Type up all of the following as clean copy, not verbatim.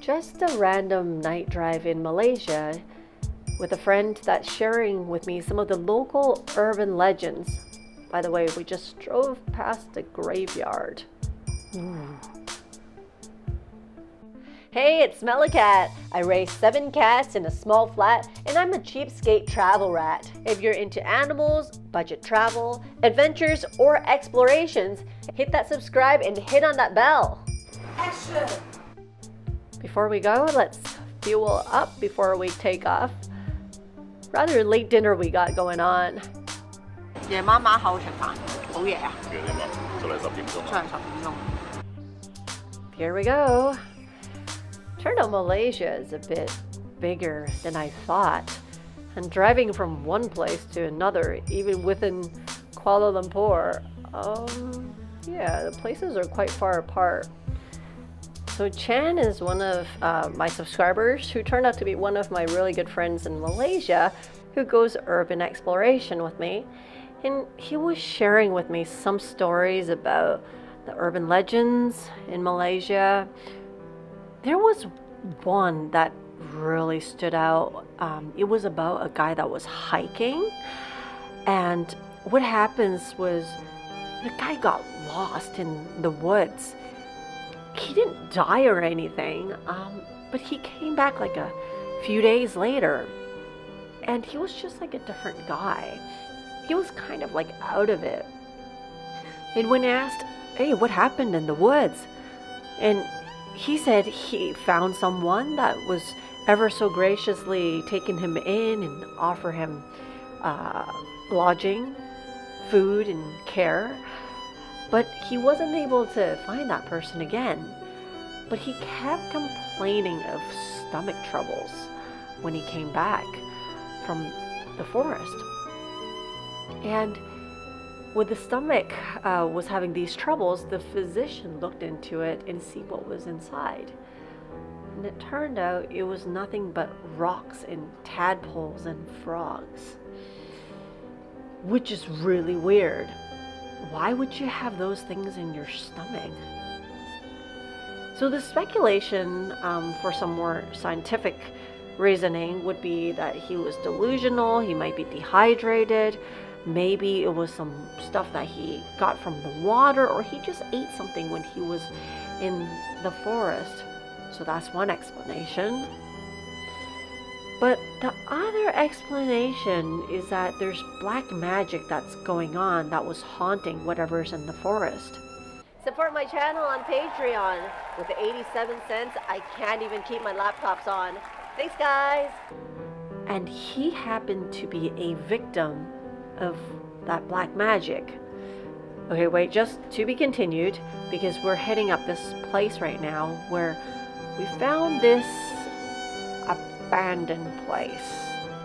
Just a random night drive in Malaysia with a friend that's sharing with me some of the local urban legends. By the way, we just drove past the graveyard. Hey, it's MeloCat. I raise 7 cats in a small flat, and I'm a cheapskate travel rat. If you're into animals, budget travel, adventures, or explorations, hit that subscribe and hit on that bell. Action! Before we go, let's fuel up before we take off. Rather late dinner we got going on. 夜晚晚後食飯，好夜啊！幾點啊？出嚟10點鐘。出嚟10點鐘。 Here we go. Turned out Malaysia is a bit bigger than I thought. And driving from one place to another, even within Kuala Lumpur, yeah, the places are quite far apart. So Chan is one of my subscribers who turned out to be one of my really good friends in Malaysia who goes urban exploration with me. And he was sharing with me some stories about the urban legends in Malaysia. There was one that really stood out. It was about a guy that was hiking, and what happens was the guy got lost in the woods. He didn't die or anything, but he came back like a few days later, and he was just like a different guy. He was kind of like out of it. And when asked, hey, what happened in the woods? And he said he found someone that was ever so graciously taking him in and offer him lodging, food, and care. But he wasn't able to find that person again. But he kept complaining of stomach troubles when he came back from the forest. And when the stomach was having these troubles, the physician looked into it and see what was inside. And it turned out it was nothing but rocks and tadpoles and frogs. Which is really weird. Why would you have those things in your stomach? So the speculation for some more scientific reasoning would be that he was delusional, he might be dehydrated, maybe it was some stuff that he got from the water, or he just ate something when he was in the forest. So that's one explanation. But the other explanation is that there's black magic that's going on that was haunting whatever's in the forest. Support my channel on Patreon. With 87 cents, I can't even keep my laptops on. Thanks, guys! And he happened to be a victim of that black magic. Okay, wait, just to be continued, because we're heading up this place right now where we found this abandoned place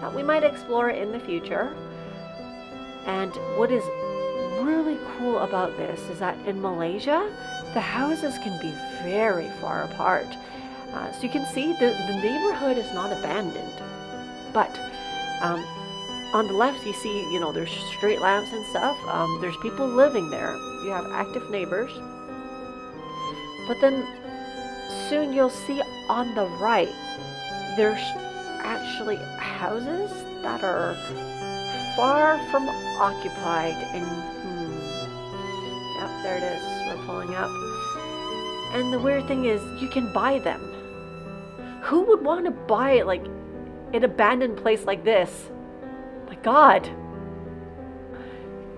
that we might explore in the future. And what is really cool about this is that in Malaysia, the houses can be very far apart. So you can see the neighborhood is not abandoned, but on the left, you see, you know, there's street lamps and stuff. There's people living there. You have active neighbors. But then soon you'll see on the right, there's actually houses that are far from occupied. And yep, there it is. We're pulling up. And the weird thing is, you can buy them. Who would want to buy like an abandoned place like this? My God.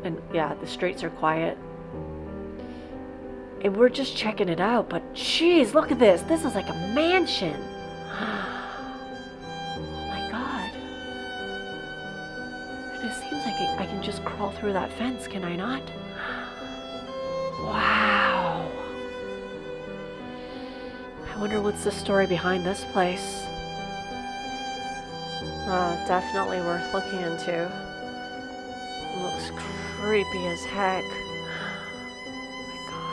And yeah, the streets are quiet. And we're just checking it out, but geez, look at this. This is like a mansion. Oh my God. And it seems like I can just crawl through that fence, can I not? Wow. I wonder what's the story behind this place. Definitely worth looking into. It looks creepy as heck. Oh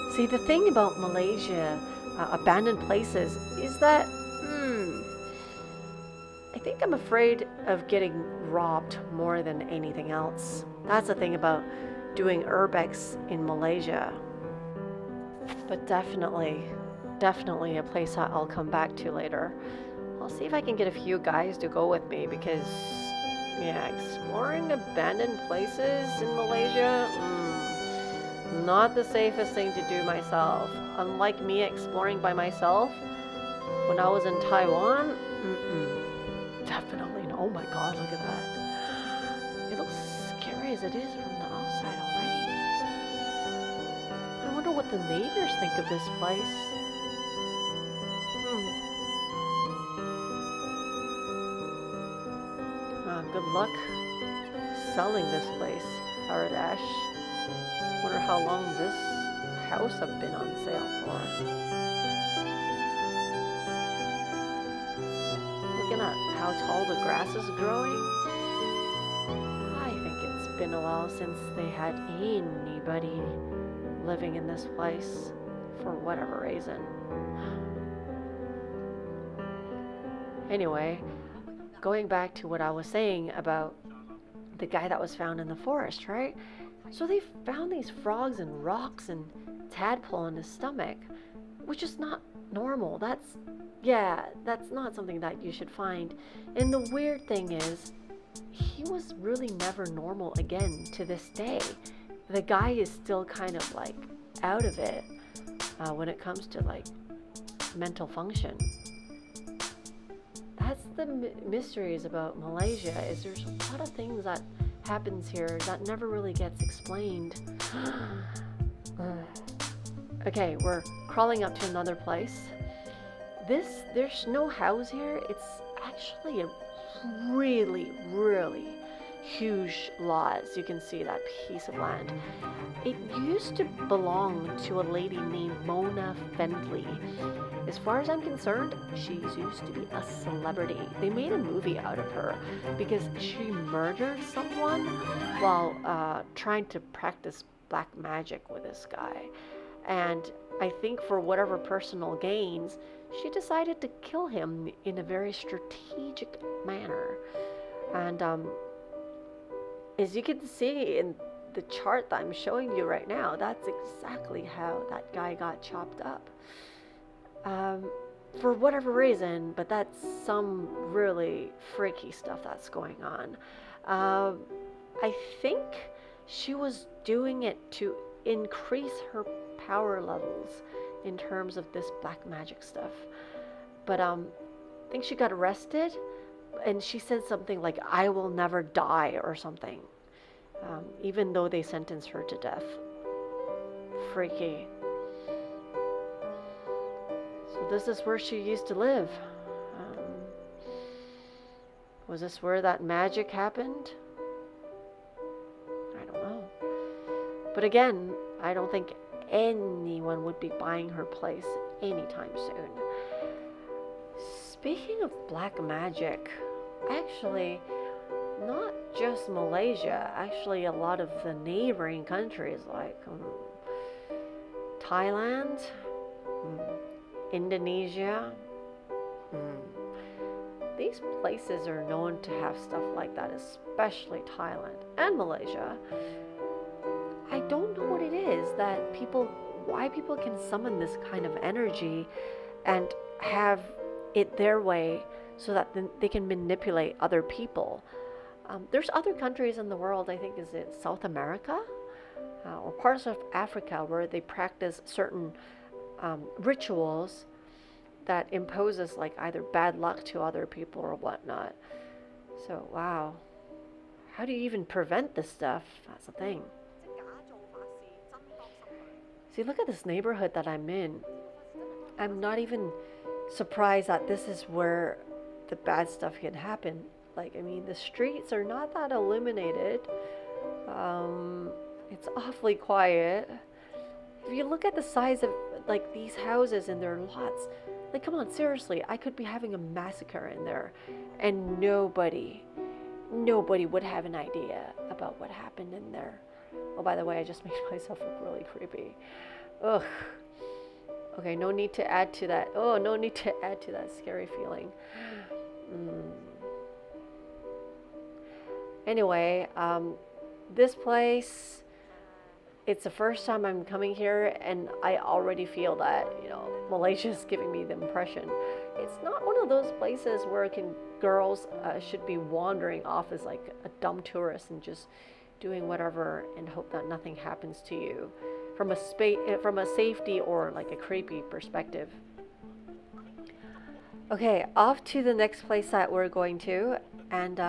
my God. See, the thing about Malaysia, abandoned places, is that, I think I'm afraid of getting robbed more than anything else. That's the thing about doing urbex in Malaysia. But definitely, definitely a place that I'll come back to later. I'll see if I can get a few guys to go with me because, yeah, exploring abandoned places in Malaysia, not the safest thing to do myself. Unlike me exploring by myself when I was in Taiwan, definitely no. Oh my god, look at that. It looks scary as it is from the outside already. I wonder what the neighbors think of this place. Good luck selling this place, Haradash. Wonder how long this house have been on sale for. Looking at how tall the grass is growing, I think it's been a while since they had anybody living in this place for whatever reason. Anyway, going back to what I was saying about the guy that was found in the forest, right? So they found these frogs and rocks and tadpole in his stomach, which is not normal. That's not something that you should find. And the weird thing is, he was really never normal again to this day. The guy is still kind of like out of it when it comes to like mental function. That's the mysteries about Malaysia, is there's a lot of things that happens here that never really gets explained. Okay, we're crawling up to another place. There's no house here. It's actually a really, really huge lot. As you can see that piece of land. It used to belong to a lady named Mona Fendley. As far as I'm concerned, she's used to be a celebrity. They made a movie out of her because she murdered someone while trying to practice black magic with this guy. And I think for whatever personal gains, she decided to kill him in a very strategic manner. And as you can see in the chart that I'm showing you right now, that's exactly how that guy got chopped up. For whatever reason, but that's some really freaky stuff that's going on. I think she was doing it to increase her power levels in terms of this black magic stuff. But I think she got arrested, and she said something like, "I will never die," or something, even though they sentenced her to death. Freaky. So this is where she used to live. Was this where that magic happened? I don't know. But again, I don't think anyone would be buying her place anytime soon. Speaking of black magic, actually, not just Malaysia, actually a lot of the neighboring countries like Thailand, Indonesia, these places are known to have stuff like that, especially Thailand and Malaysia. I don't know what it is that why people can summon this kind of energy and have it their way so that they can manipulate other people. There's other countries in the world, I think, is it South America or parts of Africa, where they practice certain rituals that imposes like either bad luck to other people or whatnot. So wow, how do you even prevent this stuff? That's the thing. See, look at this neighborhood that I'm in. I'm not even surprised that this is where the bad stuff can happen. Like, I mean, the streets are not that illuminated. It's awfully quiet. If you look at the size of like these houses and their lots, like, come on, seriously, I could be having a massacre in there and nobody would have an idea about what happened in there. Oh, by the way, I just made myself look really creepy. Ugh. Okay, no need to add to that. Oh, no need to add to that scary feeling. Anyway, this place, it's the first time I'm coming here, and I already feel that, you know, Malaysia's giving me the impression. It's not one of those places where girls should be wandering off as like a dumb tourist and just doing whatever and hope that nothing happens to you from a safety or like a creepy perspective. Okay, off to the next place that we're going to, and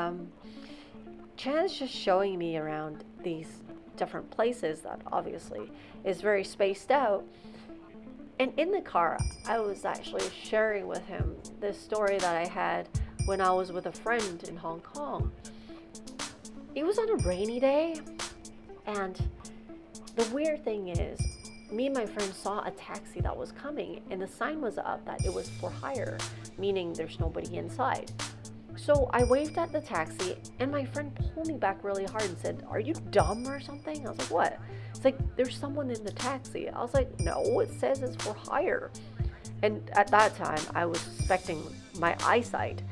Chan's just showing me around these different places that obviously is very spaced out. And in the car, I was actually sharing with him this story that I had when I was with a friend in Hong Kong. It was on a rainy day, and the weird thing is, me and my friend saw a taxi that was coming, and the sign was up that it was for hire, meaning there's nobody inside. So I waved at the taxi, and my friend pulled me back really hard and said, "Are you dumb or something?" I was like, "What?" It's like, "There's someone in the taxi." I was like, "No, it says it's for hire." And at that time, I was suspecting my eyesight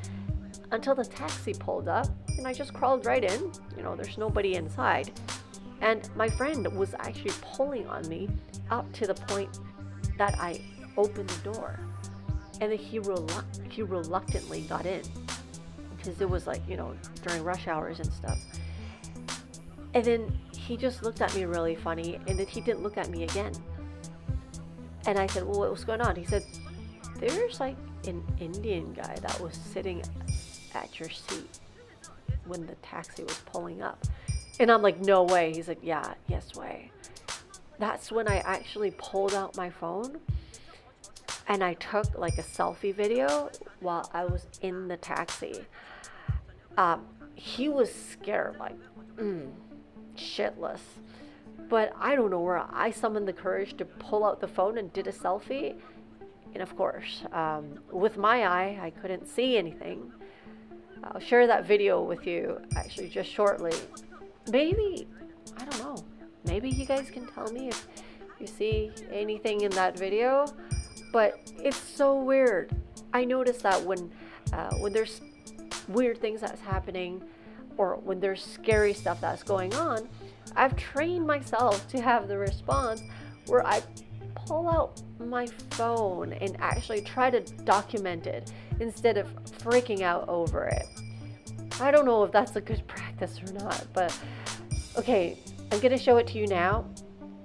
until the taxi pulled up, and I just crawled right in. You know, there's nobody inside. And my friend was actually pulling on me up to the point that I opened the door. And then he reluctantly got in, because it was like, you know, during rush hours and stuff. And then he just looked at me really funny, and then he didn't look at me again. And I said, "Well, what was going on?" He said, "There's like an Indian guy that was sitting at your seat when the taxi was pulling up." And I'm like, "No way." He's like, "Yeah, yes way." That's when I actually pulled out my phone and I took like a selfie video while I was in the taxi. He was scared, like shitless. But I don't know where I summoned the courage to pull out the phone and did a selfie. And of course, with my eye, I couldn't see anything. I'll share that video with you actually just shortly. Maybe, I don't know, maybe you guys can tell me if you see anything in that video. But it's so weird. I noticed that when there's weird things that's happening, or when there's scary stuff that's going on, I've trained myself to have the response where I pull out my phone and actually try to document it instead of freaking out over it. I don't know if that's a good practice or not, but okay, I'm gonna show it to you now.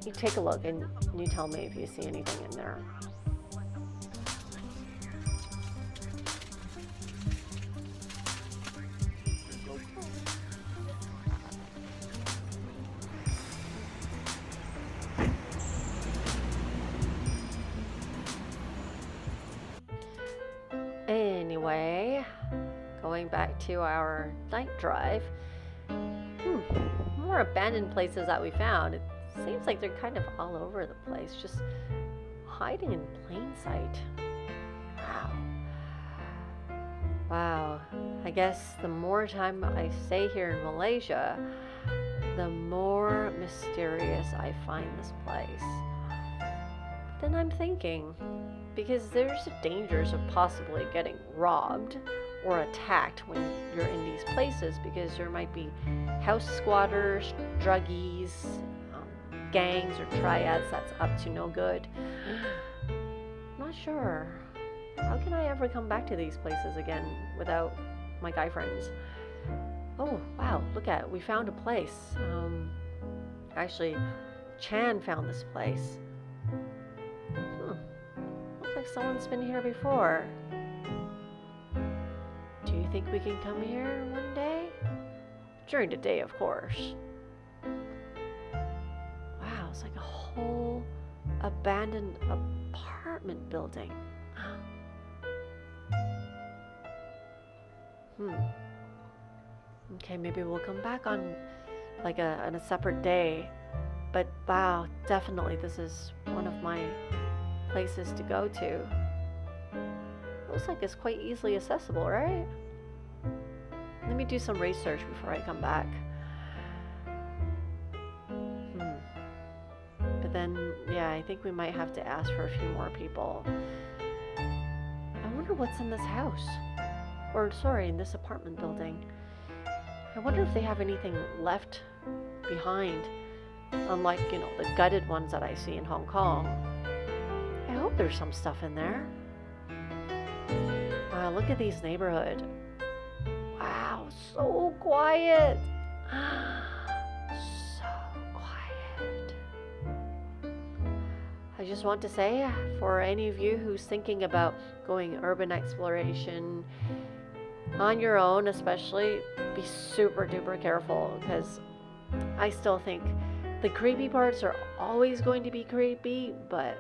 You take a look and you tell me if you see anything in there. Anyway, going back to our night drive, more abandoned places that we found. It seems like they're kind of all over the place, just hiding in plain sight. Wow. I guess the more time I stay here in Malaysia, the more mysterious I find this place. But then I'm thinking, because there's dangers of possibly getting robbed or attacked when you're in these places, because there might be house squatters, druggies, gangs or triads that's up to no good. I'm not sure. How can I ever come back to these places again without my guy friends? Oh, wow, look at it. We found a place. Actually, Chan found this place. Looks like someone's been here before. Do you think we can come here one day? During the day, of course. Wow, it's like a whole abandoned apartment building. Okay, maybe we'll come back on like on a separate day. But wow, definitely this is one of my places to go to. Looks like it's quite easily accessible, right? Let me do some research before I come back. But then, yeah, I think we might have to ask for a few more people. I wonder what's in this house. Or, sorry, in this apartment building. I wonder if they have anything left behind. Unlike, you know, the gutted ones that I see in Hong Kong. I hope there's some stuff in there. Wow, look at these neighborhood. Wow, so quiet. So quiet. I just want to say, for any of you who's thinking about going urban exploration on your own, especially, be super duper careful, because I still think the creepy parts are always going to be creepy, but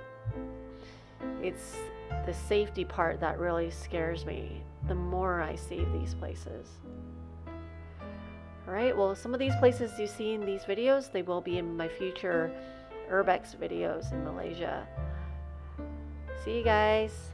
it's the safety part that really scares me the more I see these places. Alright, well, some of these places you see in these videos, they will be in my future Urbex videos in Malaysia. See you guys.